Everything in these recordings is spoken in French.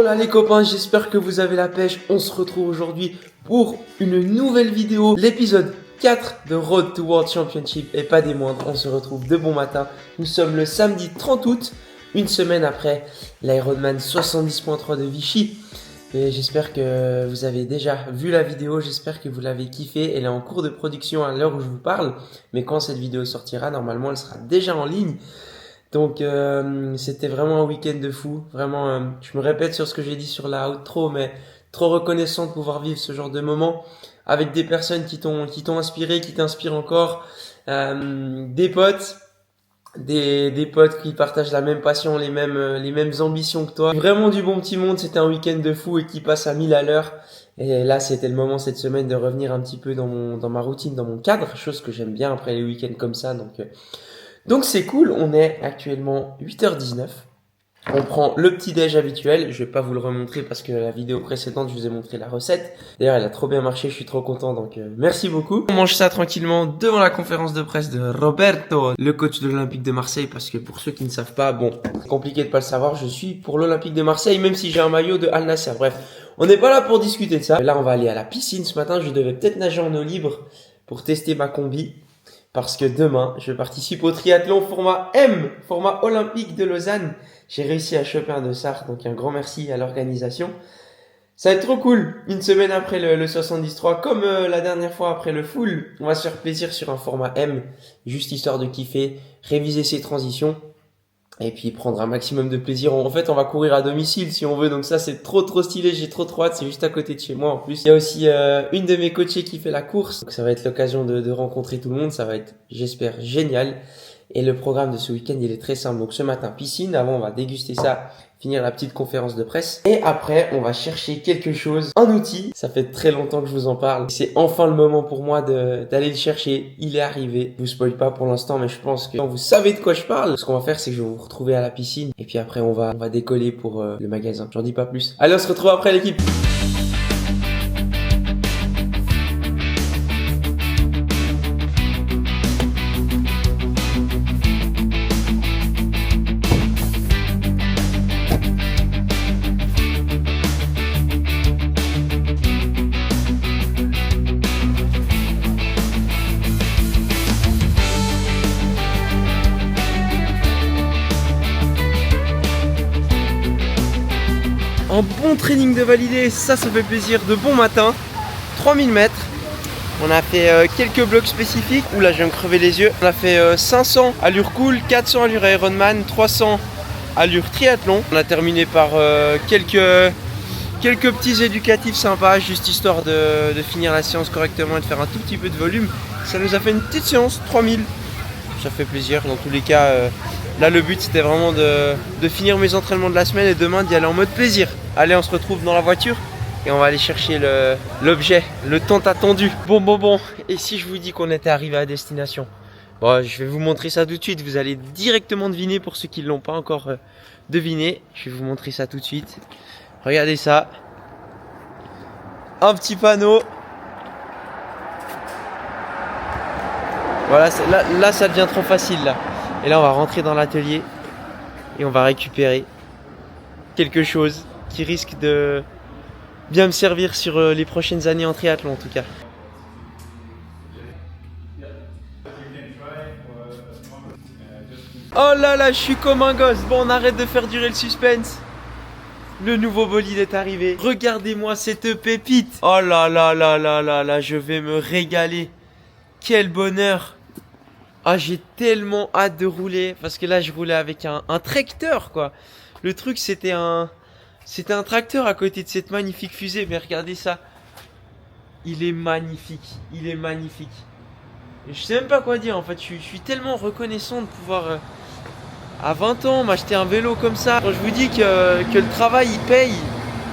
Hola les copains, j'espère que vous avez la pêche. On se retrouve aujourd'hui pour une nouvelle vidéo, l'épisode 4 de Road to World Championship et pas des moindres. On se retrouve de bon matin. Nous sommes le samedi 30 août, une semaine après l'Ironman 70.3 de Vichy. Et j'espère que vous avez déjà vu la vidéo, j'espère que vous l'avez kiffé. Elle est en cours de production à l'heure où je vous parle, mais quand cette vidéo sortira, normalement elle sera déjà en ligne. Donc c'était vraiment un week-end de fou, vraiment je me répète sur ce que j'ai dit sur la outro, mais trop reconnaissant de pouvoir vivre ce genre de moment avec des personnes qui t'ont inspiré, qui t'inspirent encore, des potes, des potes qui partagent la même passion, les mêmes ambitions que toi. Vraiment du bon petit monde, c'était un week-end de fou et qui passe à 1000 à l'heure. Et là, c'était le moment cette semaine de revenir un petit peu dans ma routine, dans mon cadre, chose que j'aime bien après les week-ends comme ça. Donc c'est cool, on est actuellement 8h19. On prend le petit déj habituel, je vais pas vous le remontrer parce que la vidéo précédente je vous ai montré la recette. D'ailleurs elle a trop bien marché, je suis trop content donc merci beaucoup. On mange ça tranquillement devant la conférence de presse de Roberto, le coach de l'Olympique de Marseille, parce que pour ceux qui ne savent pas, bon, c'est compliqué de pas le savoir, je suis pour l'Olympique de Marseille même si j'ai un maillot de Al Nassr. Bref, on n'est pas là pour discuter de ça. Là on va aller à la piscine ce matin, je devais peut-être nager en eau libre pour tester ma combi. Parce que demain, je participe au triathlon format M, format olympique de Lausanne. J'ai réussi à choper un dossard, donc un grand merci à l'organisation. Ça va être trop cool. Une semaine après le 73, comme la dernière fois après le full, on va se faire plaisir sur un format M, juste histoire de kiffer, réviser ses transitions. Et puis prendre un maximum de plaisir. En fait, on va courir à domicile si on veut. Donc ça, c'est trop stylé. J'ai trop hâte. C'est juste à côté de chez moi en plus. Il y a aussi une de mes coachées qui fait la course. Donc ça va être l'occasion de rencontrer tout le monde. Ça va être, j'espère, génial. Et le programme de ce week-end, il est très simple. Donc ce matin, piscine. Avant, on va déguster ça, finir la petite conférence de presse. Et après, on va chercher quelque chose, un outil. Ça fait très longtemps que je vous en parle. C'est enfin le moment pour moi d'aller le chercher. Il est arrivé. Je vous spoil pas pour l'instant, mais je pense que vous savez de quoi je parle. Ce qu'on va faire, c'est que je vais vous retrouver à la piscine. Et puis après, on va décoller pour le magasin. J'en dis pas plus. Allez, on se retrouve après l'équipe. Un bon training de validé, ça fait plaisir, de bon matin. 3000 mètres. On a fait quelques blocs spécifiques. Oula, je viens de crever les yeux. On a fait 500 allure cool, 400 allure Ironman, 300 allure triathlon. On a terminé par quelques petits éducatifs sympas, juste histoire de finir la séance correctement et de faire un tout petit peu de volume. Ça nous a fait une petite séance, 3000. Ça fait plaisir. Dans tous les cas, là le but c'était vraiment de finir mes entraînements de la semaine et demain d'y aller en mode plaisir. Allez, on se retrouve dans la voiture et on va aller chercher l'objet, le tant attendu. Bon. Et si je vous dis qu'on était arrivé à destination? Bon, je vais vous montrer ça tout de suite. Vous allez directement deviner pour ceux qui ne l'ont pas encore deviné. Je vais vous montrer ça tout de suite. Regardez ça. Un petit panneau. Voilà, là ça devient trop facile là. Et là on va rentrer dans l'atelier et on va récupérer quelque chose qui risque de bien me servir sur les prochaines années en triathlon en tout cas. Oh là, je suis comme un gosse. Bon, on arrête de faire durer le suspense. Le nouveau bolide est arrivé. Regardez-moi cette pépite. Oh là, je vais me régaler. Quel bonheur. Ah, j'ai tellement hâte de rouler parce que là je roulais avec un tracteur quoi. Le truc c'était un tracteur à côté de cette magnifique fusée, mais regardez ça. Il est magnifique. Je sais même pas quoi dire en fait, je suis tellement reconnaissant de pouvoir à 20 ans m'acheter un vélo comme ça. Quand je vous dis que le travail il paye,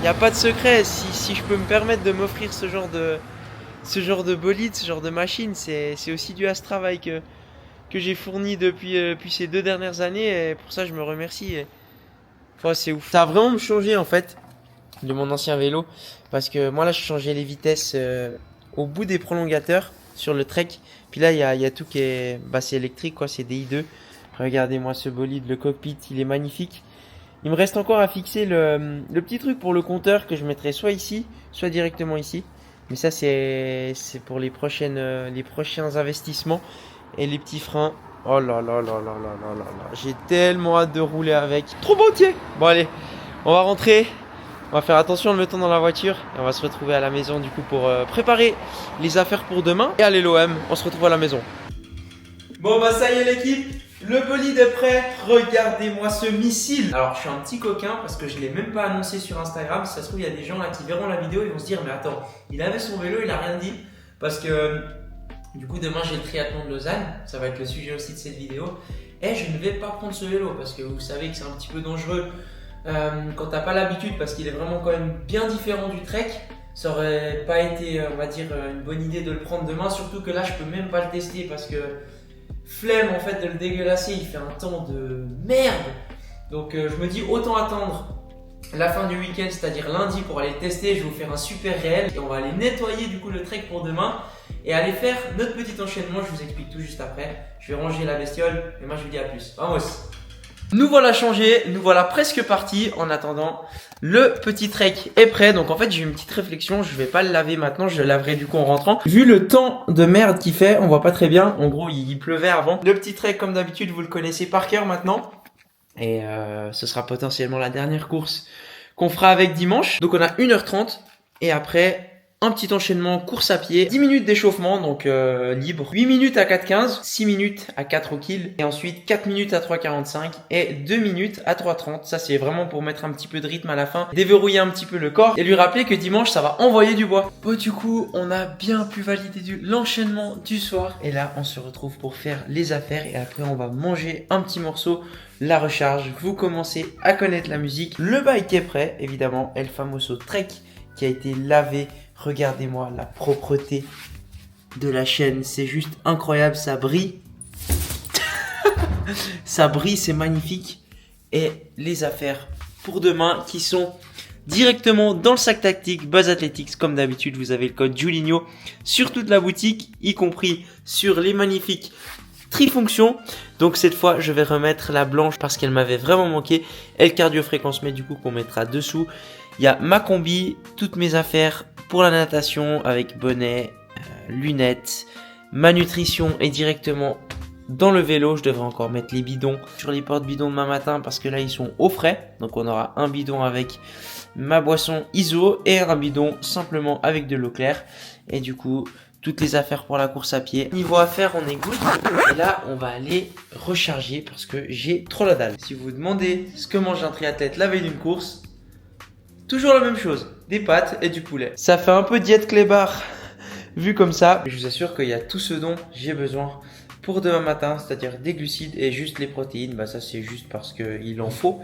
il n'y a pas de secret. Si je peux me permettre de m'offrir ce genre de bolide, ce genre de machine, c'est aussi dû à ce travail que j'ai fourni depuis ces 2 dernières années, et pour ça je me remercie. Enfin, c'est ouf. Ça a vraiment changé en fait de mon ancien vélo, parce que moi là je changeais les vitesses au bout des prolongateurs sur le Trek. Puis là il y a tout qui est c'est électrique quoi, c'est DI2. Regardez-moi ce bolide, le cockpit il est magnifique. Il me reste encore à fixer le petit truc pour le compteur que je mettrai soit ici, soit directement ici. Mais ça, c'est pour les prochains investissements. Et les petits freins. Oh là là là là là là là là. J'ai tellement hâte de rouler avec. Trop beau, tiens. Bon, allez, on va rentrer. On va faire attention en le mettant dans la voiture. Et on va se retrouver à la maison du coup pour préparer les affaires pour demain. Et allez l'OM, on se retrouve à la maison. Bon bah ça y est l'équipe, le bolide est prêt. Regardez-moi ce missile. Alors je suis un petit coquin parce que je ne l'ai même pas annoncé sur Instagram. Si ça se trouve il y a des gens là qui verront la vidéo et vont se dire mais attends, il avait son vélo, il a rien dit. Parce que du coup demain j'ai le triathlon de Lausanne. Ça va être le sujet aussi de cette vidéo. Et je ne vais pas prendre ce vélo parce que vous savez que c'est un petit peu dangereux quand t'as pas l'habitude, parce qu'il est vraiment quand même bien différent du trek. Ça aurait pas été on va dire une bonne idée de le prendre demain. Surtout que là je peux même pas le tester parce que flemme en fait de le dégueulasser, il fait un temps de merde. Donc je me dis autant attendre la fin du week-end, c'est-à-dire lundi, pour aller le tester. Je vais vous faire un super réel et on va aller nettoyer du coup le trek pour demain et aller faire notre petit enchaînement. Je vous explique tout juste après. Je vais ranger la bestiole et moi je vous dis à plus. Vamos. Nous voilà changés, nous voilà presque partis. En attendant, le petit trek est prêt. Donc en fait j'ai eu une petite réflexion, je vais pas le laver maintenant, je le laverai du coup en rentrant. Vu le temps de merde qu'il fait, on voit pas très bien. En gros il pleuvait avant. Le petit trek comme d'habitude vous le connaissez par cœur maintenant. Et ce sera potentiellement la dernière course qu'on fera avec dimanche. Donc on a 1h30 et après un petit enchaînement course à pied, 10 minutes d'échauffement donc libre, 8 minutes à 4,15, 6 minutes à 4 au kill et ensuite 4 minutes à 3,45 et 2 minutes à 3,30. Ça c'est vraiment pour mettre un petit peu de rythme à la fin, déverrouiller un petit peu le corps et lui rappeler que dimanche ça va envoyer du bois. Bon du coup on a bien pu valider l'enchaînement du soir et là on se retrouve pour faire les affaires et après on va manger un petit morceau. La recharge, vous commencez à connaître la musique. Le bike est prêt évidemment, El Famoso Trek qui a été lavé. Regardez-moi la propreté de la chaîne, c'est juste incroyable, ça brille. Ça brille, c'est magnifique. Et les affaires pour demain qui sont directement dans le sac tactique Buzz Athletics. Comme d'habitude, vous avez le code Julinho sur toute la boutique, y compris sur les magnifiques trifonctions. Donc cette fois, je vais remettre la blanche parce qu'elle m'avait vraiment manqué. Et le cardio fréquence mais du coup qu'on mettra dessous. Il y a ma combi, toutes mes affaires pour la natation avec bonnet, lunettes. Ma nutrition est directement dans le vélo. Je devrais encore mettre les bidons sur les porte-bidons demain matin parce que là ils sont au frais. Donc on aura un bidon avec ma boisson ISO et un bidon simplement avec de l'eau claire. Et du coup, toutes les affaires pour la course à pied. Niveau affaires, on est good. Et là, on va aller recharger parce que j'ai trop la dalle. Si vous vous demandez ce que mange un triathlète la veille d'une course, toujours la même chose, des pâtes et du poulet. Ça fait un peu diète clébard vu comme ça. Je vous assure qu'il y a tout ce dont j'ai besoin pour demain matin, c'est-à-dire des glucides et juste les protéines. Bah ça c'est juste parce qu'il en faut.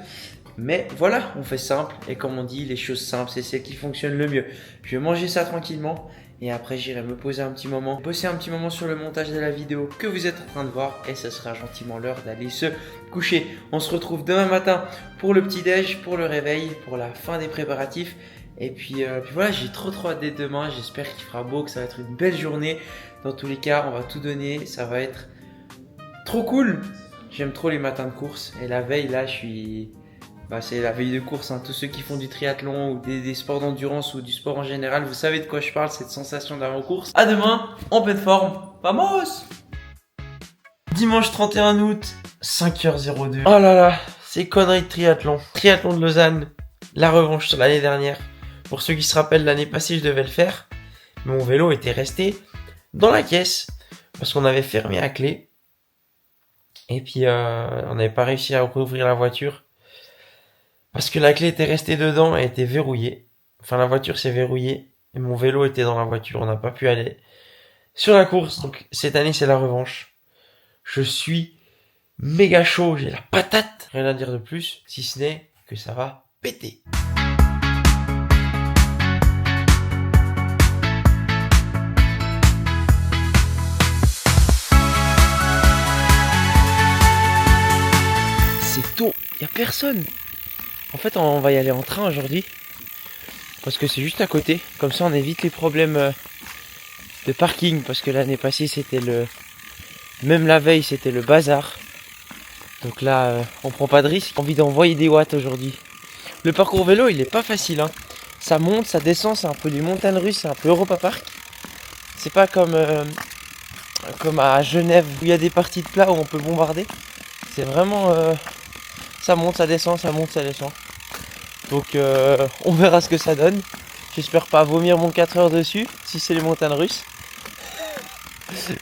Mais voilà, on fait simple et comme on dit, les choses simples, c'est celles qui fonctionnent le mieux. Je vais manger ça tranquillement et après j'irai me poser un petit moment, bosser un petit moment sur le montage de la vidéo que vous êtes en train de voir et ce sera gentiment l'heure d'aller se coucher. On se retrouve demain matin pour le petit déj, pour le réveil, pour la fin des préparatifs. Et puis voilà, j'ai trop hâte d'être demain, j'espère qu'il fera beau, que ça va être une belle journée. Dans tous les cas, on va tout donner, ça va être trop cool. J'aime trop les matins de course et la veille là, c'est la veille de course, hein. Tous ceux qui font du triathlon ou des sports d'endurance ou du sport en général, vous savez de quoi je parle, cette sensation d'avant-course. À demain, en pleine forme. Vamos! Dimanche 31 août, 5h02. Oh là là, c'est conneries de triathlon. Triathlon de Lausanne, la revanche sur l'année dernière. Pour ceux qui se rappellent, l'année passée, je devais le faire. Mais mon vélo était resté dans la caisse parce qu'on avait fermé à clé. Et puis, on n'avait pas réussi à rouvrir la voiture. Parce que la clé était restée dedans et était verrouillée. Enfin, la voiture s'est verrouillée et mon vélo était dans la voiture. On n'a pas pu aller sur la course. Donc, cette année, c'est la revanche. Je suis méga chaud. J'ai la patate. Rien à dire de plus, si ce n'est que ça va péter. C'est tôt. Il n'y a personne. En fait, on va y aller en train aujourd'hui. Parce que c'est juste à côté. Comme ça, on évite les problèmes de parking. Parce que l'année passée, c'était même la veille, c'était le bazar. Donc là, on prend pas de risque. Envie d'envoyer des watts aujourd'hui. Le parcours vélo, il est pas facile, hein. Ça monte, ça descend, c'est un peu les montagnes russes, c'est un peu Europa Park. C'est pas comme à Genève où il y a des parties de plat où on peut bombarder. C'est vraiment ça monte, ça descend, ça monte, ça descend. Donc on verra ce que ça donne. J'espère pas vomir mon 4 heures dessus si c'est les montagnes russes.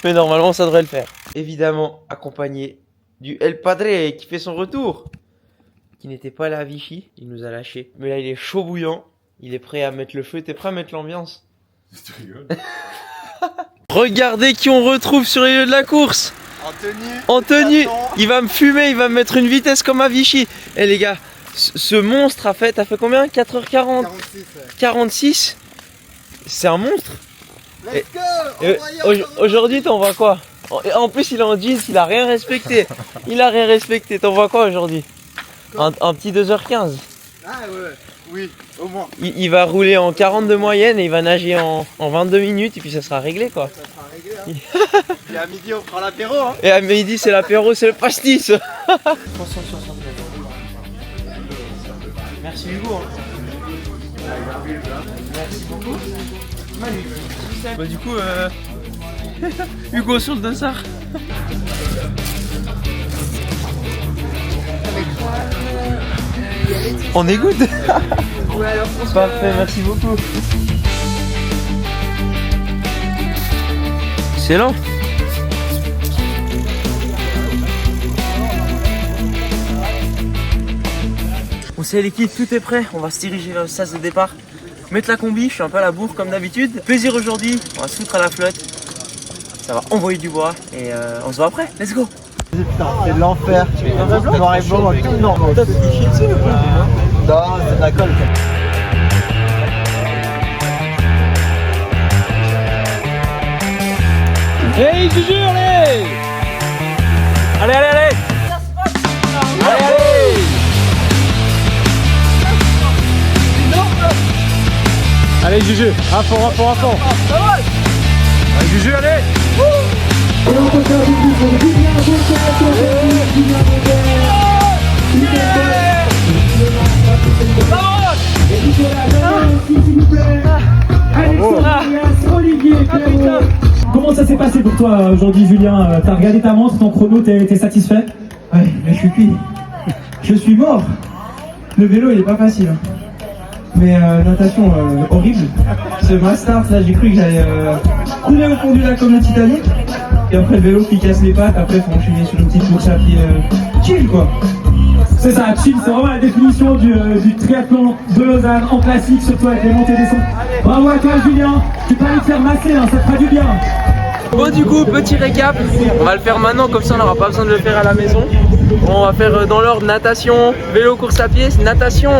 Mais normalement ça devrait le faire. Évidemment accompagné du El Padre qui fait son retour. Qui n'était pas là à Vichy, il nous a lâché. Mais là il est chaud bouillant, il est prêt à mettre le feu. T'es prêt à mettre l'ambiance? Tu rigoles? Regardez qui on retrouve sur les lieux de la course. En tenue, il va me fumer, il va me mettre une vitesse comme à Vichy. Eh les gars, ce monstre a fait combien? 4h40 46, ouais. 46. C'est un monstre. Let's go. Aujourd'hui t'envoies quoi? En plus il est en jeans, il a rien respecté. Il a rien respecté, t'envoies quoi aujourd'hui? Un petit 2h15. Ah ouais, oui, au moins. Il va rouler en 40 de moyenne et il va nager en 22 minutes et puis ça sera réglé quoi. Ça sera réglé, hein. Et à midi on prend l'apéro, hein. Et à midi c'est l'apéro, c'est le pastis. 369. Merci Hugo. Merci beaucoup. Manu. Bah du coup Hugo sur le dossard. On est good. Ouais, alors Parfait, merci beaucoup. Excellent. On sait l'équipe, tout est prêt. On va se diriger vers le sas de départ. Mettre la combi, je suis un peu à la bourre comme d'habitude. Plaisir aujourd'hui, on va se foutre à la flotte. Ça va envoyer du bois et on se voit après. Let's go. Putain, c'est de l'enfer. Noir et blanc, tout noir. T'as fait du shit, c'est Non, c'est de la colle. Hey, Juju, allez! Allez, allez, allez! Allez, allez! Allez Juju, à fond, à fond, à fond. Allez Juju, allez. Comment ça s'est passé pour toi aujourd'hui, Julien? T'as regardé ta montre, ton chrono, t'es satisfait? Ouais, mais je suis cuit. Je suis mort. Le vélo, il est pas facile. Mais natation horrible. Ce master, là, j'ai cru que j'allais couler au fond du lac comme le Titanic. Et après le vélo qui casse les pattes, après faut enchaîner sur une petite course à pied chill quoi. C'est ça, chill, c'est vraiment la définition du triathlon de Lausanne en classique, surtout avec les montées et descentes. Bravo à toi Julien, tu peux aller te faire masser, hein, ça te fera du bien. Bon du coup, petit récap, on va le faire maintenant, comme ça on n'aura pas besoin de le faire à la maison. On va faire dans l'ordre natation, vélo, course à pied. Natation,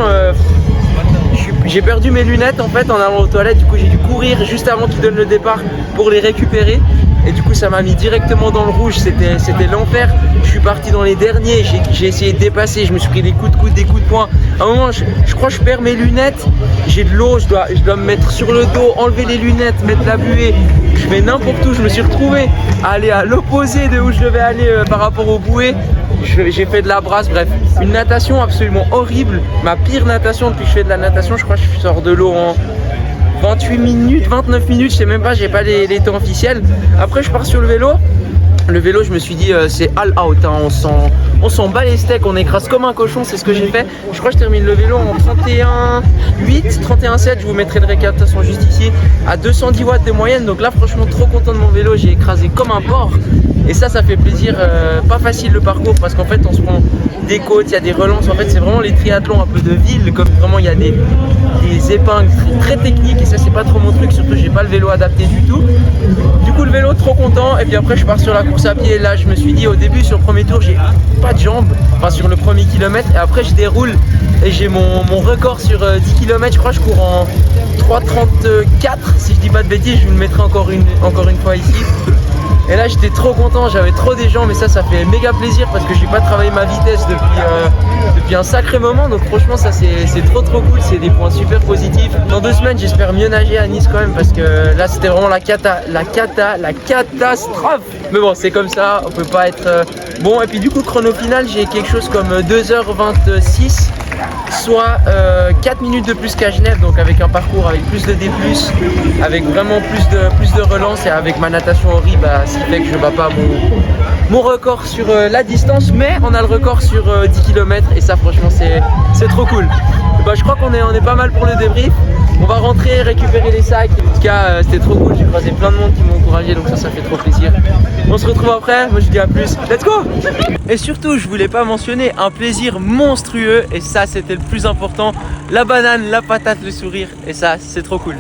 j'ai perdu mes lunettes en fait en allant aux toilettes, du coup j'ai dû courir juste avant qu'ils donnent le départ pour les récupérer. Et du coup ça m'a mis directement dans le rouge, c'était l'enfer. Je suis parti dans les derniers, j'ai essayé de dépasser, je me suis pris des coups de coude, des coups de poing. À un moment je crois que je perds mes lunettes, j'ai de l'eau, je dois me mettre sur le dos, enlever les lunettes, mettre la buée. Je fais n'importe où, je me suis retrouvé à aller à l'opposé de où je devais aller par rapport aux bouées. J'ai fait de la brasse, bref, une natation absolument horrible, ma pire natation depuis que je fais de la natation. Je crois que je sors de l'eau en 28 minutes, 29 minutes, je sais même pas, j'ai pas les temps officiels. Après je pars sur le vélo. Le vélo, je me suis dit c'est all out, hein. On s'en bat les steaks, on écrase comme un cochon, c'est ce que j'ai fait. Je crois que je termine le vélo en 31,8, 31,7, je vous mettrai le récap de toute façon juste ici, à 210 watts de moyenne. Donc là franchement trop content de mon vélo, j'ai écrasé comme un porc. Et ça fait plaisir, pas facile le parcours parce qu'en fait on se prend des côtes, il y a des relances. En fait c'est vraiment les triathlons un peu de ville, comme vraiment il y a des épingles très techniques et ça c'est pas trop mon truc, surtout j'ai pas le vélo adapté du tout. Du coup le vélo trop content et puis après je pars sur la course à pied. Là je me suis dit au début sur le premier tour j'ai pas de jambes, enfin sur le premier kilomètre, et après je déroule et j'ai mon record sur 10 km, je crois que je cours en 3,34 si je dis pas de bêtises, je vous le mettrai encore une fois ici. Et là j'étais trop content, j'avais trop des jambes et ça fait méga plaisir parce que j'ai pas travaillé ma vitesse depuis un sacré moment. Donc franchement ça c'est trop cool, c'est des points super positifs. Dans 2 semaines j'espère mieux nager à Nice quand même parce que là c'était vraiment la catastrophe. Mais bon c'est comme ça, on peut pas être bon. Et puis du coup chrono final j'ai quelque chose comme 2h26, soit 4 minutes de plus qu'à Genève, donc avec un parcours avec plus de D+, avec vraiment plus de relance et avec ma natation au riz, bah, ce qui fait que je bats pas mon record sur la distance, mais on a le record sur 10 km et ça franchement c'est trop cool. Et bah, je crois qu'on est pas mal pour le débrief. On va rentrer, récupérer les sacs. En tout cas c'était trop cool, j'ai croisé plein de monde qui m'ont encouragé, donc ça fait trop plaisir. On se retrouve après, moi je dis à plus, let's go. Et surtout je voulais pas mentionner un plaisir monstrueux et ça c'était le plus important, la banane, la patate, le sourire et ça c'est trop cool.